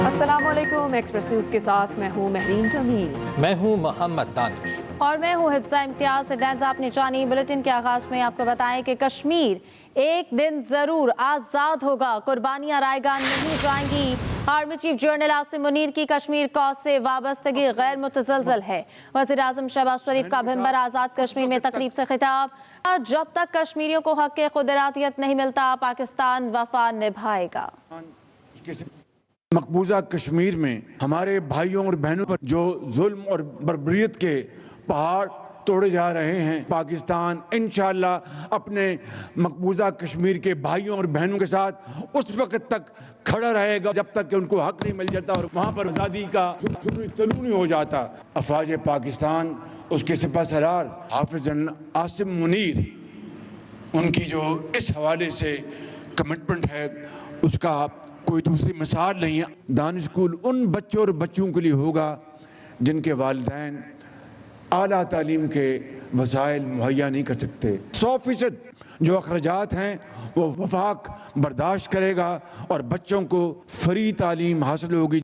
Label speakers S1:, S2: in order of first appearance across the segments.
S1: अस्सलाम वालेकुम, express news के साथ मैं हूँ महरीन जमील।
S2: मैं हूँ मोहम्मद दानिश
S3: और मैं हूँ हिफ्जा इम्तियाज। हेडलाइंस आपने जानी। बुलेटिन के आगाज में आपको बताएं कि कश्मीर एक दिन जरूर आजाद होगा, कुर्बानियां रायगान नहीं जाएंगी। Army chief general Asim Munir की कश्मीर कॉज से वाबस्तगी गैर मुतज़लज़ल है। वज़ीर आज़म शहबाज शरीफ का भिंबर आज़ाद कश्मीर में तकरीब से खिताब। जब तक कश्मीरियों को हक़ क़ुदरातियत नहीं मिलता, पाकिस्तान वफा निभाएगा।
S4: मकबूजा कश्मीर में हमारे भाइयों और बहनों पर जो जुल्म और बर्बरियत के पहाड़ तोड़े जा रहे हैं, पाकिस्तान इंशाअल्लाह अपने मकबूजा कश्मीर के भाइयों और बहनों के साथ उस वक्त तक खड़ा रहेगा जब तक कि उनको हक नहीं मिल जाता और वहाँ पर आज़ादी का तलू नहीं हो जाता। अफवाज पाकिस्तान, उसके सिपह सलार हाफिज जनरल आसिम मुनीर, उनकी जो इस हवाले से कमिटमेंट है उसका कोई दूसरी मिसाल नहीं है। दानिश स्कूल उन बच्चों और बच्चों के लिए होगा जिनके वालिदैन आला तालीम के वसाइल मुहैया नहीं कर सकते। 100% जो अखराजात हैं वो वफाक बर्दाश्त करेगा और बच्चों को फ्री तालीम हासिल होगी।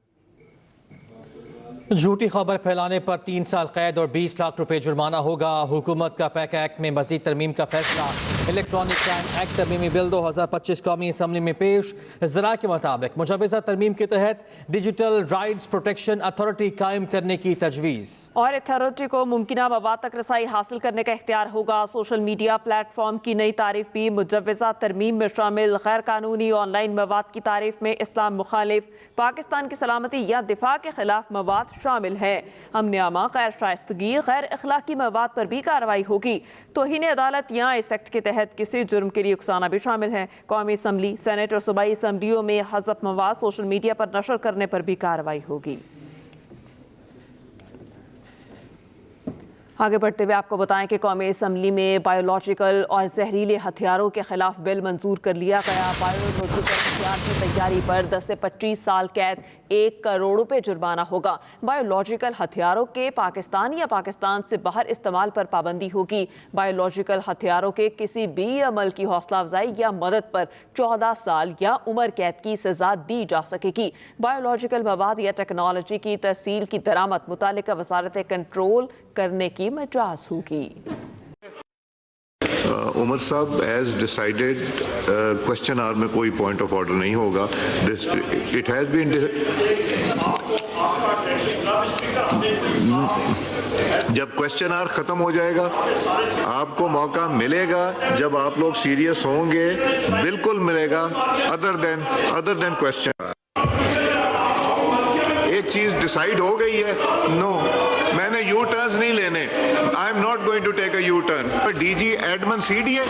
S2: झूठी खबर फैलाने पर 3 साल कैद और 20 लाख रुपए जुर्माना होगा। हुकूमत का पैक एक्ट में मजीद तरमीम का फैसला। इलेक्ट्रॉनिक क्राइम एक्ट तरमीमी बिल 2025 कौमी असम्बली में पेश। ज़रा के मुताबिक मुजवज़ा तरमीम के तहत डिजिटल राइट्स प्रोटेक्शन अथॉरिटी कायम करने की तजवीज़।
S1: और अथॉरिटी को मुमकिना मवाद तक रसाई हासिल करने का इख्तियार होगा। सोशल मीडिया प्लेटफॉर्म की नई तारीफ भी मुजवज़ा तरमीम में शामिल। गैर कानूनी ऑनलाइन मवाद की तारीफ में इस्लाम मुखालिफ, पाकिस्तान की सलामती या दिफा के खिलाफ मवाद शामिल है। अमन-ए-आमा, गैर शाइस्तगी, गैर अखलाकी मवाद पर भी कार्रवाई होगी। तौहीन अदालत या इस एक्ट के तहत किसी जुर्म के लिए उकसाना भी शामिल है। कौमी असम्बली, सेनेट और सूबाई असम्बलियों में हज़फ मवाद सोशल मीडिया पर नशर करने पर भी कार्रवाई होगी। आगे बढ़ते हुए आपको बताएं कि कौमी असम्बली में बायोलॉजिकल और जहरीले हथियारों के खिलाफ बिल मंजूर कर लिया गया। बायोलॉजिकल हथियार की तैयारी पर 10 से 25 साल कैद, 1 करोड़ रुपए जुर्माना होगा। बायोलॉजिकल हथियारों के पाकिस्तान या पाकिस्तान से बाहर इस्तेमाल पर पाबंदी होगी। बायोलॉजिकल हथियारों के किसी भी अमल की हौसला अफजाई या मदद पर 14 साल या उम्र कैद की सजा दी जा सकेगी। बायोलॉजिकल मवाद या टेक्नोलॉजी की तरसील की दरामद मुतालिका वजारत कंट्रोल करने की मजाज होगी।
S5: उमर साहब एज डिसाइडेड क्वेश्चन आवर में कोई पॉइंट ऑफ ऑर्डर नहीं होगा। इट हैज बीन जब क्वेश्चन आवर खत्म हो जाएगा आपको मौका मिलेगा, जब आप लोग सीरियस होंगे बिल्कुल मिलेगा। अदर देन क्वेश्चन एक चीज डिसाइड हो गई है। नो, मैंने यू टर्न्स नहीं लेने। I am not going to take a U turn. DG admin CD है,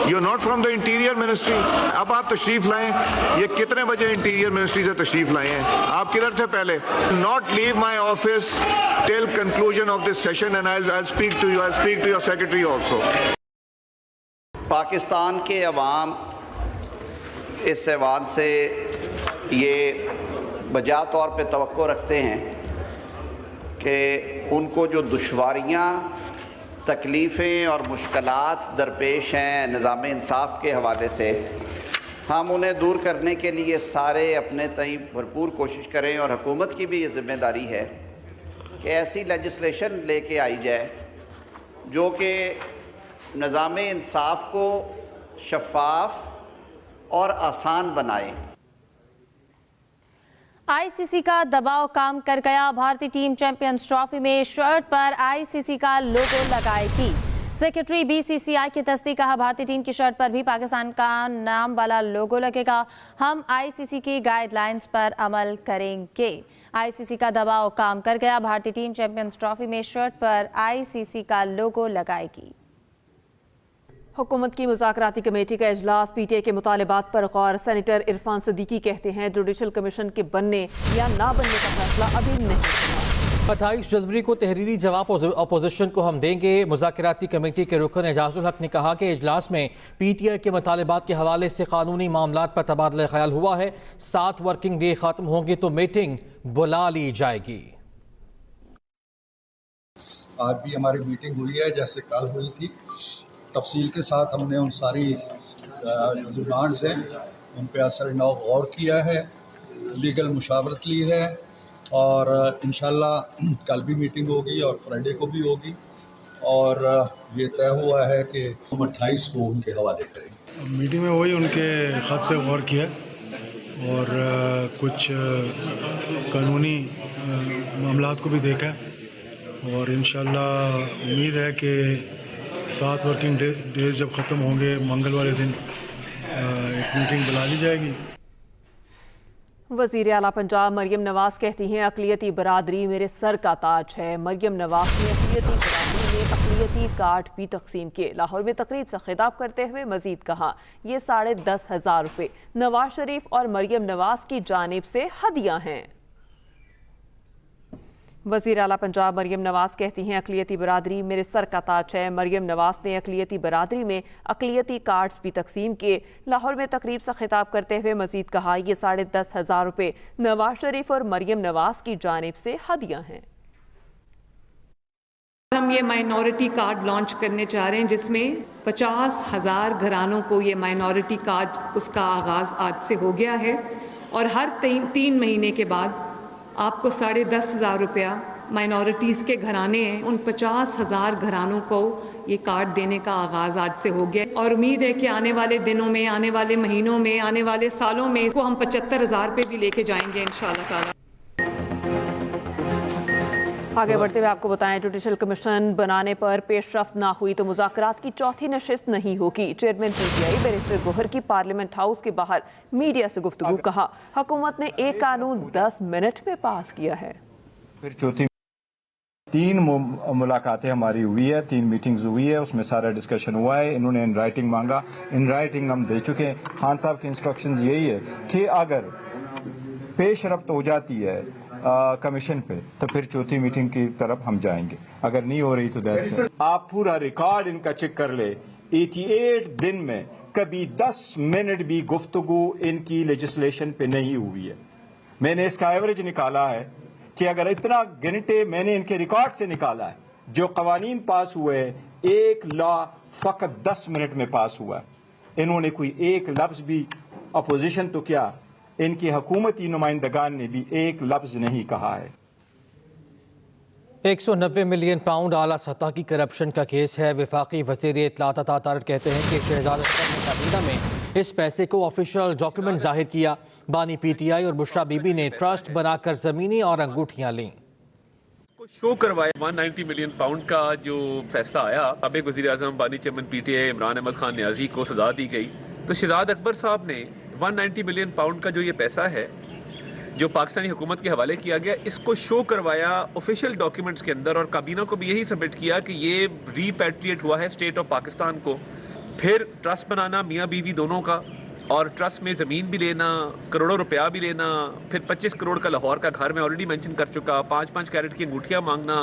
S5: you are not from the interior ministry. अब आप तशरीफ लाएं। ये कितने बजे इंटीरियर मिनिस्ट्री से तशरीफ लाए हैं? आप किधर थे पहले? Not leave my office till conclusion of this session and I speak to your secretary also.
S6: Pakistan के अवाम इस ऐवान से ये बजा तौर पे तवक्को रखते हैं कि उनको जो दुश्वारियाँ, तकलीफ़ें और मुश्किलात दरपेश हैं निज़ाम इंसाफ के हवाले से, हम उन्हें दूर करने के लिए सारे अपने तई भरपूर कोशिश करें। और हुकूमत की भी ये ज़िम्मेदारी है कि ऐसी लेजिस्लेशन लेके आई जाए जो कि निज़ाम इंसाफ को शफ़ाफ और आसान बनाए।
S3: आईसीसी का दबाव काम कर गया। भारतीय टीम चैंपियंस ट्रॉफी में शर्ट पर आईसीसी का लोगो लगाएगी। सेक्रेटरी बीसीसीआई की तस्दीक, कहा भारतीय टीम की शर्ट पर भी पाकिस्तान का नाम वाला लोगो लगेगा। हम आईसीसी की गाइडलाइंस पर अमल करेंगे। आईसीसी का दबाव काम कर गया। भारतीय टीम चैंपियंस ट्रॉफी में शर्ट पर आईसीसी का लोगो लगाएगी।
S1: हुकूमत की मुज़ाकराती कमेटी का इजलास, पीटीआई के मुतालिबात पर गौर। सेनेटर इरफान सिद्दीकी कहते हैं जुडिशल कमीशन के बनने या ना बनने का फैसला अभी नहीं।
S2: 28 जनवरी को तहरीरी जवाब अपोजिशन को हम देंगे। मुज़ाकराती कमेटी के रुकन एजाजुल हक ने कहा कि इजलास में पीटीआई के मुतालिबात के हवाले से कानूनी मामलात पर तबादला ख्याल हुआ है। 7 वर्किंग डे खत्म होंगे तो मीटिंग बुला ली जाएगी।
S7: आज भी हमारी मीटिंग हुई है जैसे कल हुई थी। तफसील के साथ हमने उन सारी जो डिमांड्स हैं उन पर असर नौ गौर किया है लीगल मुशावरत ली है और इंशाल्लाह कल भी मीटिंग होगी और फ्राइडे को भी होगी और ये तय हुआ है कि हम 28 को उनके हवाले करेंगे।
S8: मीटिंग में वही उनके ख़त पे गौर किया और कुछ कानूनी मामलात को भी देखा और इंशाल्लाह उम्मीद है कि 7 वर्किंग डेज जब ख़त्म होंगे मंगलवार दिन एक मीटिंग बुला ली जाएगी।
S1: वज़ीर आला पंजाब मरियम नवाज कहती हैं अक़लियती बरादरी मेरे सर का ताज है। मरियम नवाज ने अक़लियती बरादरी में अक़लियती कार्ड भी तकसीम किए। लाहौर में तकरीब से खिताब करते हुए मजीद कहा ये 10,500 रुपये नवाज शरीफ और मरियम नवाज की जानिब से हदिया हैं। वज़ीर आला पंजाब मरियम नवाज कहती हैं अक़लियती बरादरी मेरे सर का ताज है। मरियम नवाज ने अक़लियती बरादरी में अक़लियती कार्ड्स भी तकसीम किए। लाहौर में तकरीब से खिताब करते हुए मजीद कहा ये 10,500 रुपये नवाज शरीफ और मरियम नवाज की जानिब से हदिया हैं।
S9: हम ये माइनॉरिटी कार्ड लॉन्च करने जा रहे हैं जिसमें 50,000 घरानों को ये माइनॉरिटी कार्ड उसका आगाज़ आज से हो गया है और हर 3 महीने के बाद आपको 10,500 रुपया माइनॉरिटीज़ के घराने हैं उन 50,000 घरानों को ये कार्ड देने का आगाज़ आज से हो गया और उम्मीद है कि आने वाले दिनों में, आने वाले महीनों में, आने वाले सालों में इसको हम 75,000 पे भी लेके जाएंगे इंशाअल्लाह ताला।
S1: आगे बढ़ते हुए आपको बताएं जुडिशल कमीशन बनाने पर पेशरफ्त ना हुई तो मुज़ाकरात की चौथी नशिस्त नहीं होगी। चेयरमैन पीटीआई बैरिस्टर गोहर की पार्लियामेंट हाउस के बाहर मीडिया से गुफ्तगू कहा हुकूमत ने एक कानून 10 मिनट में पास किया है।
S10: फिर चौथी 3 मुलाकातें हमारी हुई है, 3 मीटिंग्स हुई है, उसमें सारा डिस्कशन हुआ है। इन्होंने इन राइटिंग मांगा, इन राइटिंग हम दे चुके हैं। खान साहब की इंस्ट्रक्शंस यही है कि अगर पेशरफ्त हो जाती है कमीशन पे तो फिर चौथी मीटिंग की तरफ हम जाएंगे, अगर नहीं हो रही तो दैट्स आप पूरा रिकॉर्ड इनका चेक कर ले। 88 दिन में कभी 10 मिनट भी गुफ्तगू इनकी लेजिस्लेशन पे नहीं हुई है। मैंने इसका एवरेज निकाला है कि अगर इतना घंटे मैंने इनके रिकॉर्ड से निकाला है जो कवानीन पास हुए एक लॉ फकत 10 मिनट में पास हुआ है। इन्होंने कोई एक लफ्ज भी अपोजिशन तो क्या इनकी हुकूमती नुमाइंदगान ने भी एक लफ्ज नहीं कहा है।
S2: 190 मिलियन पाउंड आला सतह की करप्शन का केस है। वफाकी वज़ीर इत्तलात अतातुर्क कहते हैं कि शहजाद अख्तर ने काबीना में इस पैसे को ऑफिशियल डॉक्यूमेंट जाहिर किया। बानी पीटीआई और बुशरा बीबी ने ट्रस्ट बनाकर ज़मीनी और अंगूठियाँ लीं।
S11: शो करवाया 190 मिलियन पाउंड का जो फैसला आया, साबिक़ वज़ीर आज़म बानी चेयरमैन पीटीआई इमरान अहमद खान न्याजी को सजा दी गई। तो शहजाद अकबर साहब ने 190 मिलियन पाउंड का जो ये पैसा है जो पाकिस्तानी हुकूमत के हवाले किया गया, इसको शो करवाया ऑफिशियल डॉक्यूमेंट्स के अंदर और काबीना को भी यही सबमिट किया कि ये रीपैट्रिएट हुआ है स्टेट ऑफ पाकिस्तान को। फिर ट्रस्ट बनाना मियाँ बीवी दोनों का और ट्रस्ट में ज़मीन भी लेना, करोड़ों रुपया भी लेना, फिर 25 करोड़ का लाहौर का घर मैं ऑलरेडी मेंशन कर चुका, 5-5 कैरेट की अंगूठियाँ मांगना,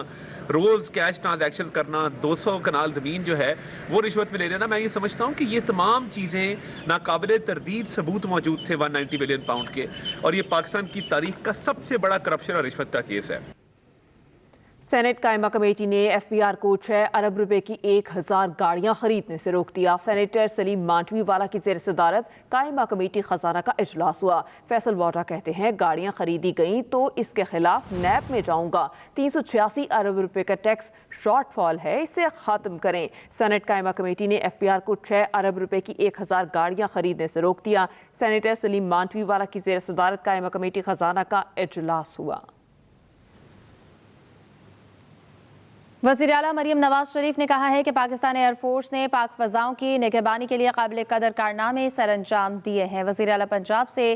S11: रोज़ कैश ट्रांजैक्शन करना, 200 कनाल ज़मीन जो है वो रिश्वत में ले लेना। मैं ये समझता हूँ कि ये तमाम चीज़ें नाकाबिले तरदीद सबूत मौजूद थे 190 मिलियन पाउंड के और ये पाकिस्तान की तारीख का सबसे बड़ा करप्शन और रिश्वत का केस है।
S1: सेनेट कायमा कमेटी ने एफबीआर को 6 अरब रुपए की 1000 गाड़ियां खरीदने से रोक दिया। सेनेटर सलीम मांटवी वाला की ज़ेर सदारत कायमा कमेटी खजाना का इजलास हुआ। फैसल वाड्रा कहते हैं गाड़ियां खरीदी गई तो इसके खिलाफ नैब में जाऊंगा। 386 अरब रुपए का टैक्स शॉर्टफॉल है, इसे खत्म करें। सेनेट कायमा कमेटी ने एफबीआर को 6 अरब रुपए की 1000 गाड़ियां खरीदने से रोक दिया। सेनेटर सलीम मांटवी वाला की ज़ेर सदारत कायमा कमेटी खजाना का इजलास हुआ।
S3: वज़ीर आला मरियम नवाज शरीफ ने कहा है कि पाकिस्तान एयरफोर्स ने पाक फ़ज़ाओं की निगहबानी के लिए काबिल कदर कारनामे सर अंजाम दिए हैं। वज़ीर आला पंजाब से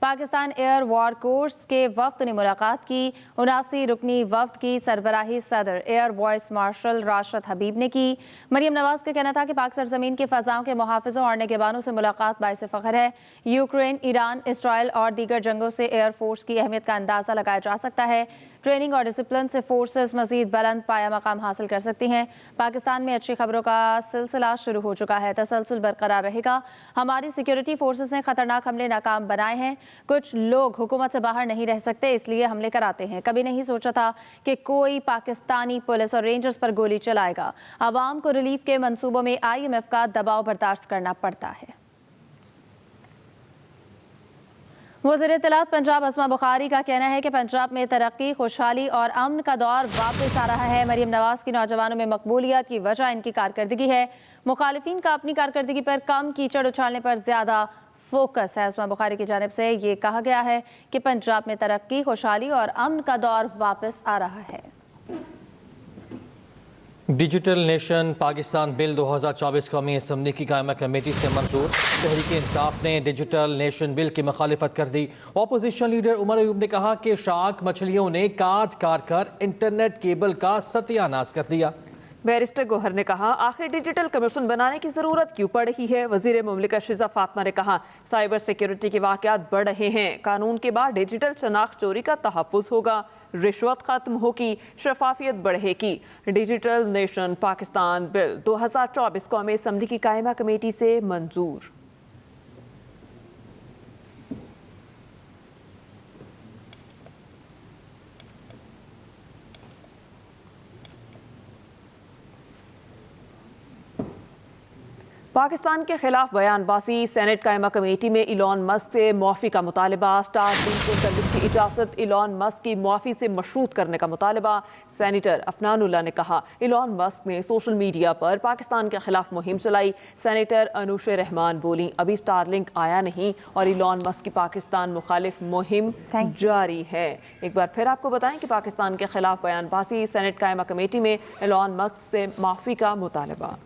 S3: पाकिस्तान एयर वॉर कोर्स के वफ़द ने मुलाकात की। 79 रुकनी वफ़द की सरबराही सदर एयर वाइस मार्शल राशिद हबीब ने की। मरियम नवाज का कहना था कि पाक सरजमीन के फ़ज़ाओं के मुहाफ़िज़ों और निगहबानों से मुलाकात बाइस फ़ख्र है। यूक्रेन, ईरान, इसराइल और दीगर जंगों से एयरफोर्स की अहमियत का अंदाज़ा लगाया जा सकता है। ट्रेनिंग और डिसिप्लिन से फोर्सेस मजीद बुलंद पाया मकाम हासिल कर सकती हैं। पाकिस्तान में अच्छी खबरों का सिलसिला शुरू हो चुका है, तसलसल बरकरार रहेगा। हमारी सिक्योरिटी फोर्सेस ने खतरनाक हमले नाकाम बनाए हैं। कुछ लोग हुकूमत से बाहर नहीं रह सकते इसलिए हमले कराते हैं। कभी नहीं सोचा था कि कोई पाकिस्तानी पुलिस और रेंजर्स पर गोली चलाएगा। आवाम को रिलीफ के मंसूबों में IMF का दबाव बर्दाश्त करना पड़ता है। वज़ीर इत्तलात पंजाब अस्मा बुखारी का कहना है कि पंजाब में तरक्की, खुशहाली और अमन का दौर वापस आ रहा है। मरीम नवाज की नौजवानों में मकबूलियत की वजह इनकी कारकर्दगी है। मुखालिफिन का अपनी कारकर्दगी पर कम, कीचड़ उछालने पर ज़्यादा फोकस है। अस्मा बुखारी की जानिब से ये कहा गया है कि पंजाब में तरक्की, खुशहाली और अमन का दौर वापस आ रहा है।
S2: डिजिटल नेशन पाकिस्तान बिल 2024 कौमी असम्बली की कायमा कमेटी से मंजूर। तहरीक इंसाफ ने डिजिटल नेशन बिल की मुखालिफत कर दी। अपोजिशन लीडर उमर अयूब ने कहा कि शार्क मछलियों ने काट काट कर इंटरनेट केबल का सत्यानाश कर दिया।
S1: बैरिस्टर गौहर ने कहा, आखिर डिजिटल कमीशन बनाने की जरूरत क्यों पड़ रही है। वजीर मुमलिकत शिजा फातिमा ने कहा, साइबर सिक्योरिटी के वाकयात बढ़ रहे हैं। कानून के बाद डिजिटल शनाख्त चोरी का तहफ़्फ़ुज़ होगा, रिश्वत खत्म होगी, शफाफियत बढ़ेगी। डिजिटल नेशन पाकिस्तान बिल 2024 कौमी असम्बली की कायमा कमेटी से मंजूर। पाकिस्तान के खिलाफ बयानबाजी। सेनेट कायमा कमेटी में इलॉन मस्क से मुआफ़ी का मुतालबा। स्टारलिंक को सर्विस की इजाज़त इलॉन मस्क की मुआफ़ी से मशरूत करने का मुतालबा। सेनेटर अफनानुल्लाह ने कहा, इलॉन मस्क ने सोशल मीडिया पर पाकिस्तान के खिलाफ मुहिम चलाई। सेनेटर अनुश रहमान बोली, अभी स्टारलिंक आया नहीं और इलॉन मस्क की पाकिस्तान मुखालिफ मुहिम जारी है। एक बार फिर आपको बताएं कि पाकिस्तान के खिलाफ बयानबाजी। सेनेट कायमा कमेटी में इलॉन मस्क से माफ़ी का मुतालबा।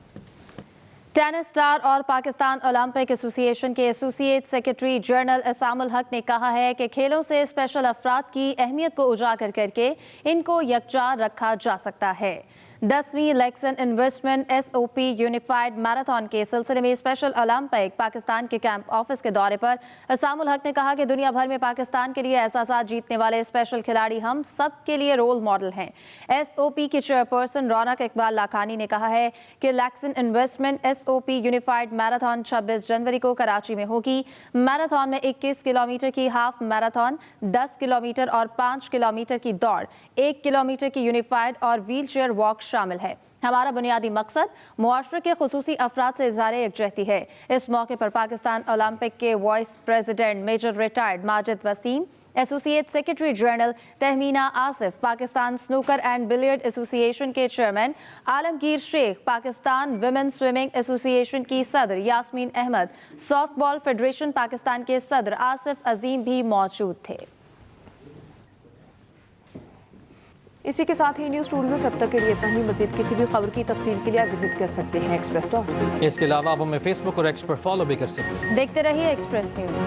S3: टेनिस स्टार और पाकिस्तान ओलंपिक एसोसिएशन के एसोसिएट सेक्रेटरी जनरल एसामुल हक ने कहा है कि खेलों से स्पेशल अफराद की अहमियत को उजागर करके इनको यकजा रखा जा सकता है। 10वीं लैक्सन इन्वेस्टमेंट SOP यूनिफाइड मैराथन के सिलसिले में स्पेशल ओलंपिक पाकिस्तान के कैंप ऑफिस के दौरे पर एसामुल हक ने कहा कि दुनिया भर में पाकिस्तान के लिए एहसास जीतने वाले स्पेशल खिलाड़ी हम सब के लिए रोल मॉडल हैं। SOP की चेयरपर्सन रौनक इकबाल लाखानी ने कहा है कि लैक्सन इन्वेस्टमेंट SOP यूनिफाइड मैराथन 26 जनवरी को कराची में होगी। मैराथन में 21 किलोमीटर की हाफ मैराथन, 10 किलोमीटर और 5 किलोमीटर की दौड़, 1 किलोमीटर की यूनिफाइड और व्हील चेयर वॉक शामिल है। हमारा बुनियादी मकसद मुआशरे के खुसूसी अफराद से इज़हार यकजहती है। इस मौके पर पाकिस्तान ओलंपिक के vice president major retired Majid Waseem, associate secretary general Tahmina Asif, Pakistan snooker and billiard association के chairman Alamgir Shaikh, Pakistan women swimming association की सदर Yasmeen Ahmed, softball federation Pakistan के सदर आसिफ अजीम भी मौजूद थे।
S1: इसी के साथ ही न्यूज़ स्टूडियो सब तक के लिए इतना ही। मज़ीद किसी भी खबर की तफसील के लिए आप विजिट कर सकते हैं express.com।
S2: इसके अलावा आप हमें फेसबुक और एक्स पर फॉलो भी कर सकते हैं।
S3: देखते रहिए एक्सप्रेस न्यूज़।